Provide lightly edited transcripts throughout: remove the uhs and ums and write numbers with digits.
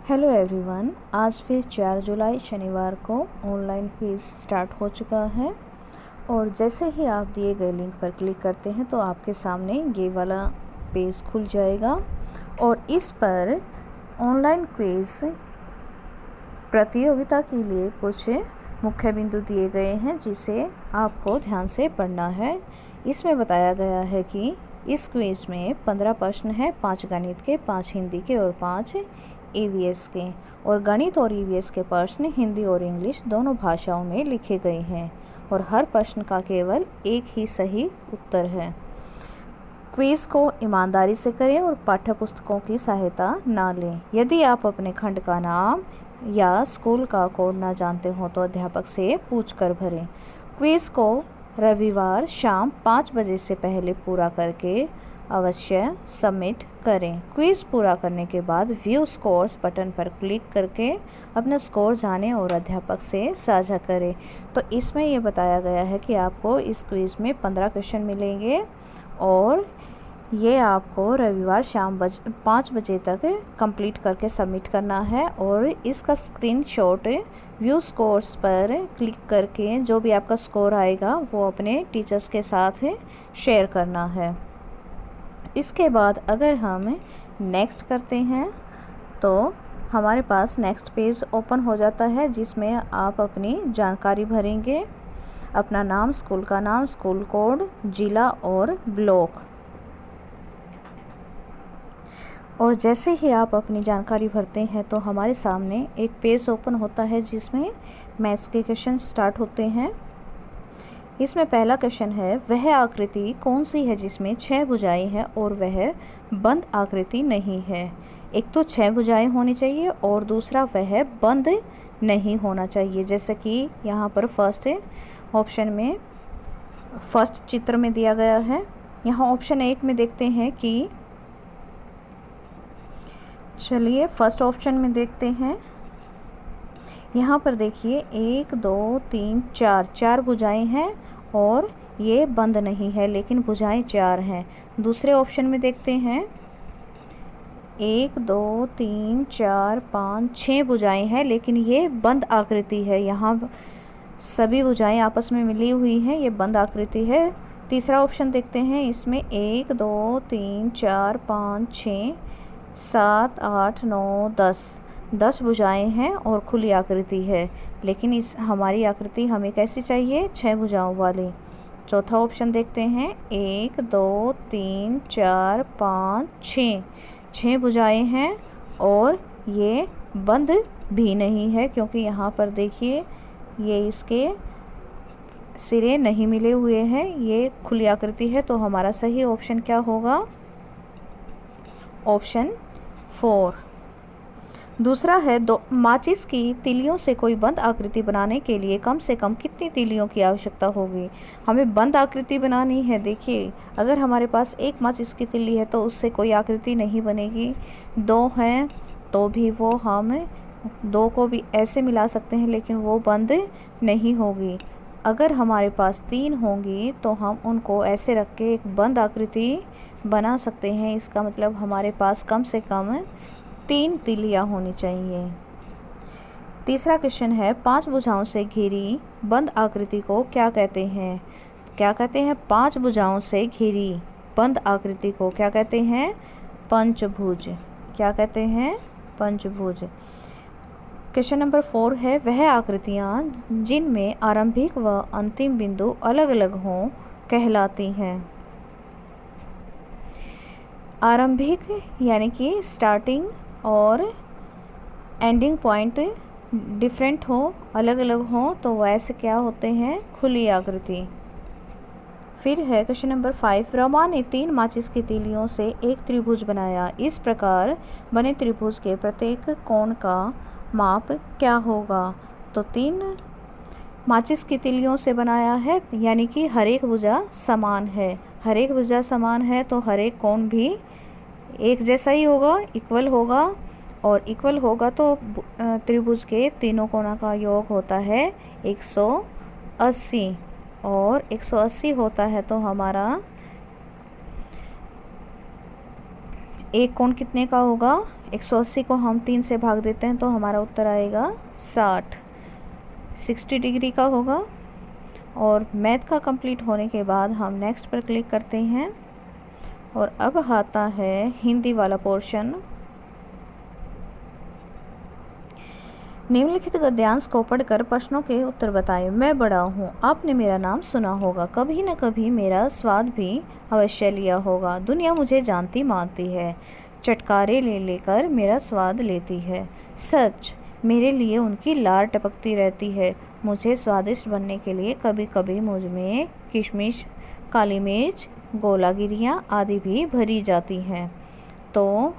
Hello everyone, आज फिर 4 जुलाई शनिवार को ऑनलाइन क्विज़ स्टार्ट हो चुका है। और जैसे ही आप दिए गए लिंक पर क्लिक करते हैं तो आपके सामने ये वाला पेज खुल जाएगा और इस पर ऑनलाइन क्विज़ प्रतियोगिता के लिए कुछ मुख्य बिंदु दिए गए हैं जिसे आपको ध्यान से पढ़ना है। इसमें बताया गया है कि इस क्विज़ में 15 प्रश्न हैं, 5 गणित के, 5 हिंदी के और 5 ईवीएस के। और गणित और ईवीएस के प्रश्न हिंदी और इंग्लिश दोनों भाषाओं में लिखे गए हैं और हर प्रश्न का केवल एक ही सही उत्तर है। क्विज़ को ईमानदारी से करें और पाठ्यपुस्तकों की सहायता ना लें। यदि आप अपने खंड का नाम या स्कूल का कोड ना जानते हो तो अध्यापक से पूछकर भरें। क्विज़ को रविवार शाम 5 बजे से पहले पूरा करके अवश्य सबमिट करें। क्विज़ पूरा करने के बाद व्यू स्कोर्स बटन पर क्लिक करके अपना स्कोर जानें और अध्यापक से साझा करें। तो इसमें ये बताया गया है कि आपको इस क्विज़ में 15 क्वेश्चन मिलेंगे और ये आपको रविवार शाम 5 बजे तक कंप्लीट करके सबमिट करना है। और इसका स्क्रीनशॉट व्यू स्कोर्स पर क्लिक करके जो भी आपका स्कोर आएगा वो अपने टीचर्स के साथ शेयर करना है। इसके बाद अगर हम नेक्स्ट करते हैं तो हमारे पास नेक्स्ट पेज ओपन हो जाता है जिसमें आप अपनी जानकारी भरेंगे, अपना नाम, स्कूल का नाम, स्कूल कोड, जिला और ब्लॉक। और जैसे ही आप अपनी जानकारी भरते हैं तो हमारे सामने एक पेज ओपन होता है जिसमें मैथ्स के क्वेश्चन स्टार्ट होते हैं। इसमें पहला क्वेश्चन है, वह आकृति कौन सी है जिसमें 6 भुजाएं हैं और वह बंद आकृति नहीं है। एक तो 6 भुजाएं होनी चाहिए और दूसरा वह बंद नहीं होना चाहिए। जैसे कि यहाँ पर फर्स्ट ऑप्शन में फर्स्ट चित्र में दिया गया है। यहाँ ऑप्शन 1 में देखते हैं कि चलिए फर्स्ट ऑप्शन में देखते हैं। यहाँ पर देखिए 1 2 3 4 भुजाएं हैं और ये बंद नहीं है लेकिन भुजाएं 4 हैं। दूसरे ऑप्शन में देखते हैं 1 2 3 4 5 6 भुजाएं हैं लेकिन ये बंद आकृति है। यहाँ सभी भुजाएं आपस में मिली हुई हैं, ये बंद आकृति है। तीसरा ऑप्शन देखते हैं, इसमें 1 2 3 4 5 6 7 8 9 10 भुजाएं हैं और खुली आकृति है लेकिन इस हमारी आकृति हमें कैसी चाहिए, 6 भुजाओं वाली। चौथा ऑप्शन देखते हैं 1 2 3 4 5 6 भुजाएं हैं और ये बंद भी नहीं है क्योंकि यहाँ पर देखिए ये इसके सिरे नहीं मिले हुए हैं, ये खुली आकृति है। तो हमारा सही ऑप्शन क्या होगा, ऑप्शन 4। दूसरा है, माचिस की तीलियों से कोई बंद आकृति बनाने के लिए कम से कम कितनी तीलियों की आवश्यकता होगी। हमें बंद आकृति बनानी है। देखिए अगर हमारे पास एक माचिस की तीली है तो उससे कोई आकृति नहीं बनेगी। 2 हैं तो भी वो हम 2 को भी ऐसे मिला सकते हैं लेकिन वो बंद नहीं होगी। अगर हमारे पास 3 होंगी तो हम उनको ऐसे रख के एक बंद आकृति बना सकते हैं। इसका मतलब हमारे पास कम से कम 3 तीलियाँ होनी चाहिए। तीसरा क्वेश्चन है, 5 भुजाओं से घिरी बंद आकृति को क्या कहते हैं। क्या कहते हैं, 5 भुजाओं से घिरी बंद आकृति को क्या कहते हैं, पंचभुज। क्या कहते हैं, पंचभुज। क्वेश्चन नंबर 4 है, वह आकृतियाँ जिनमें आरंभिक व अंतिम बिंदु अलग अलग हों कहलाती हैं। आरंभिक यानी कि स्टार्टिंग और एंडिंग पॉइंट डिफरेंट हो, अलग अलग हो तो वैसे क्या होते हैं, खुली आकृति। फिर है क्वेश्चन नंबर 5, रमा ने 3 माचिस की तीलियों से एक त्रिभुज बनाया। इस प्रकार बने त्रिभुज के प्रत्येक कोण का माप क्या होगा। तो 3 माचिस की तीलियों से बनाया है यानी कि हर एक भुजा समान है। हर एक भुजा समान है तो हर एक कोण भी एक जैसा ही होगा, इक्वल होगा। और इक्वल होगा तो त्रिभुज के तीनों कोणों का योग होता है 180 और 180 होता है तो हमारा एक कोण कितने का होगा, 180 को हम 3 से भाग देते हैं तो हमारा उत्तर आएगा 60 डिग्री का होगा। और मैथ का कंप्लीट होने के बाद हम नेक्स्ट पर क्लिक करते हैं और अब आता है हिंदी वाला पोर्शन। निम्नलिखित गद्यांश को पढ़कर प्रश्नों के उत्तर बताएं। मैं बड़ा हूँ, आपने मेरा नाम सुना होगा, कभी न कभी मेरा स्वाद भी अवश्य लिया होगा। दुनिया मुझे जानती मानती है, चटकारे ले लेकर मेरा स्वाद लेती है। सच, मेरे लिए उनकी लार टपकती रहती है। मुझे स्वादिष्ट बनने के लिए कभी कभी मुझ में किशमिश, काली मिर्च, गोलागिरियाँ आदि भी भरी जाती हैं। तो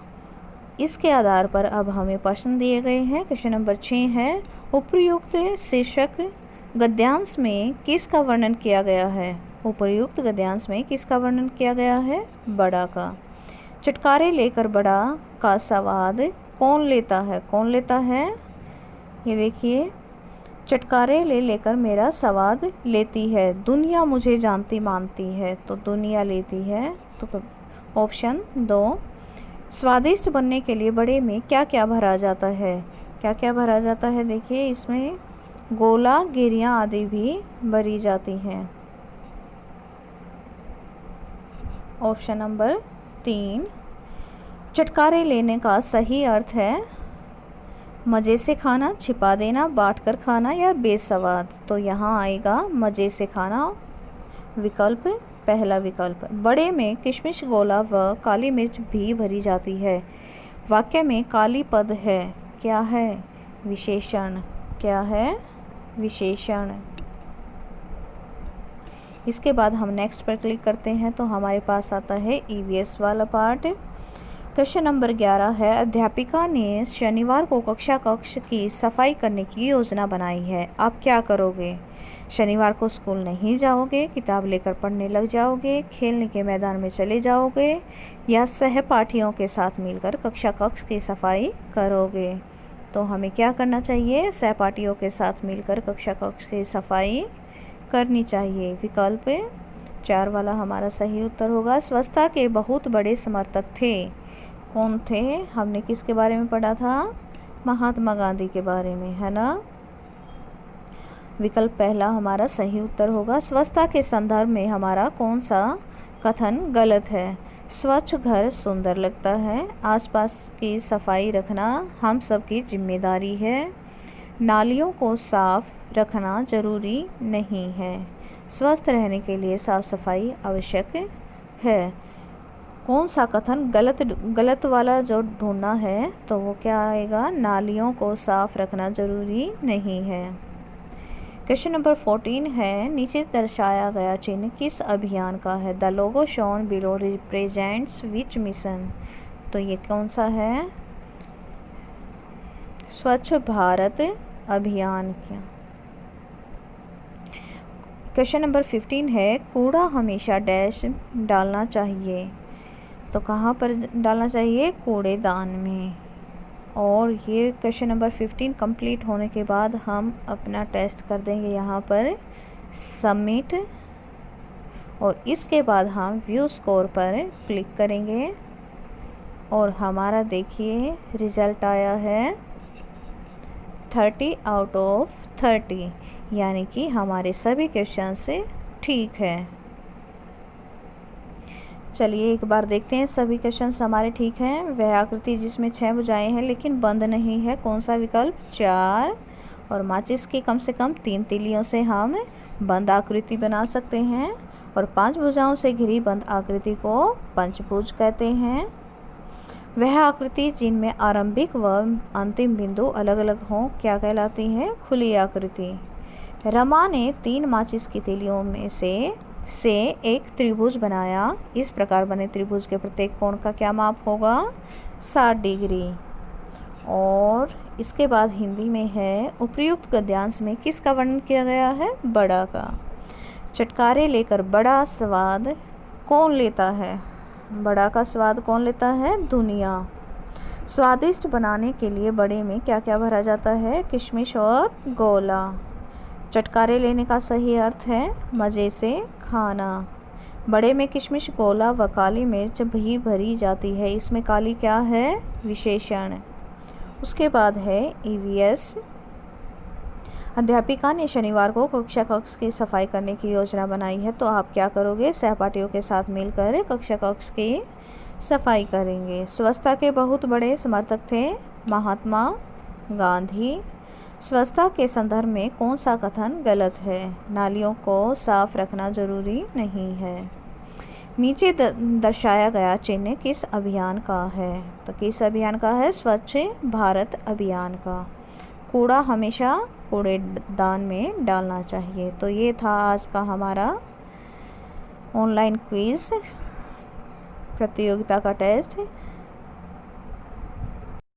इसके आधार पर अब हमें प्रश्न दिए गए हैं। क्वेश्चन नंबर 6 है, उपर्युक्त शीर्षक गद्यांश में किसका वर्णन किया गया है? उपर्युक्त गद्यांश में किसका वर्णन किया गया है? बड़ा का। चटकारे लेकर बड़ा का स्वाद कौन लेता है? कौन लेता है? ये देखिए, चटकारे ले लेकर मेरा स्वाद लेती है। दुनिया मुझे जानती मानती है, तो दुनिया लेती है। तो ऑप्शन 2। स्वादिष्ट बनने के लिए बड़े में क्या क्या भरा जाता है? क्या क्या भरा जाता है? देखिए, इसमें गोला, गिरियाँ आदि भी भरी जाती हैं। Option number 3। चटकारे लेने का सही अर्थ है मज़े से खाना, छिपा देना, बांटकर खाना या बेस्वाद। तो यहाँ आएगा मज़े से खाना, विकल्प पहला विकल्प। बड़े में किशमिश, गोला व काली मिर्च भी भरी जाती है। वाक्य में काली पद है, क्या है? विशेषण। क्या है? विशेषण। इसके बाद हम नेक्स्ट पर क्लिक करते हैं तो हमारे पास आता है ईवीएस वाला पार्ट। क्वेश्चन नंबर 11 है, अध्यापिका ने शनिवार को कक्षा कक्ष की सफाई करने की योजना बनाई है, आप क्या करोगे? शनिवार को स्कूल नहीं जाओगे, किताब लेकर पढ़ने लग जाओगे, खेलने के मैदान में चले जाओगे या सहपाठियों के साथ मिलकर कक्षा कक्ष की सफाई करोगे? तो हमें क्या करना चाहिए? सहपाठियों के साथ मिलकर कक्षा कक्ष की सफाई करनी चाहिए। विकल्प 4 वाला हमारा सही उत्तर होगा। स्वच्छता के बहुत बड़े समर्थक थे। कौन थे? हमने किसके बारे में पढ़ा था? महात्मा गांधी के बारे में, है ना? विकल्प पहला हमारा सही उत्तर होगा। स्वच्छता के संदर्भ में हमारा कौन सा कथन गलत है? स्वच्छ घर सुंदर लगता है, आसपास की सफाई रखना हम सबकी जिम्मेदारी है, नालियों को साफ रखना जरूरी नहीं है, स्वस्थ रहने के लिए साफ सफाई आवश्यक है। कौन सा कथन गलत वाला जो ढूंढना है तो वो क्या आएगा? नालियों को साफ रखना जरूरी नहीं है। क्वेश्चन नंबर 14 है, नीचे दर्शाया गया चिन्ह किस अभियान का है? The logo shown below represents which mission? तो ये कौन सा है? स्वच्छ भारत अभियान का। क्वेश्चन नंबर 15 है, कूड़ा हमेशा डैश डालना चाहिए, तो कहाँ पर डालना चाहिए? कूड़ेदान में। और ये क्वेश्चन नंबर 15 कंप्लीट होने के बाद हम अपना टेस्ट कर देंगे यहाँ पर सबमिट, और इसके बाद हम व्यू स्कोर पर क्लिक करेंगे और हमारा देखिए रिज़ल्ट आया है 30 आउट ऑफ 30, यानी कि हमारे सभी क्वेश्चन से ठीक है। चलिए एक बार देखते हैं सभी क्वेश्चंस हमारे ठीक हैं। वह आकृति जिसमें 6 भुजाएं हैं लेकिन बंद नहीं है, कौन सा विकल्प? 4। और माचिस की कम से कम 3 तीलियों से हम बंद आकृति बना सकते हैं, और 5 भुजाओं से घिरी बंद आकृति को पंचभुज कहते हैं। वह आकृति जिनमें आरंभिक व अंतिम बिंदु अलग अलग हों क्या कहलाती है? खुली आकृति। रमा ने 3 माचिस की तीलियों में से एक त्रिभुज बनाया। इस प्रकार बने त्रिभुज के प्रत्येक कोण का क्या माप होगा? 60 डिग्री। और इसके बाद हिंदी में है, उपर्युक्त गद्यांश में किसका वर्णन किया गया है? बड़ा का। चटकारे लेकर बड़ा स्वाद कौन लेता है? बड़ा का स्वाद कौन लेता है? दुनिया। स्वादिष्ट बनाने के लिए बड़े में क्या क्या भरा जाता है? किशमिश और गोला। चटकारे लेने का सही अर्थ है मज़े से खाना। बड़े में किशमिश, गोला व काली मिर्च भी भरी जाती है। इसमें काली क्या है? विशेषण। उसके बाद है ईवीएस। अध्यापिका ने शनिवार को कक्षा कक्ष की सफाई करने की योजना बनाई है, तो आप क्या करोगे? सहपाठियों के साथ मिलकर कक्षा कक्ष की सफाई करेंगे। स्वच्छता के बहुत बड़े समर्थक थे महात्मा गांधी। स्वच्छता के संदर्भ में कौन सा कथन गलत है? नालियों को साफ रखना जरूरी नहीं है। नीचे दर्शाया गया चिन्ह किस अभियान का है? तो किस अभियान का है? स्वच्छ भारत अभियान का। कूड़ा हमेशा कूड़ेदान में डालना चाहिए। तो ये था आज का हमारा ऑनलाइन क्विज़ प्रतियोगिता का टेस्ट।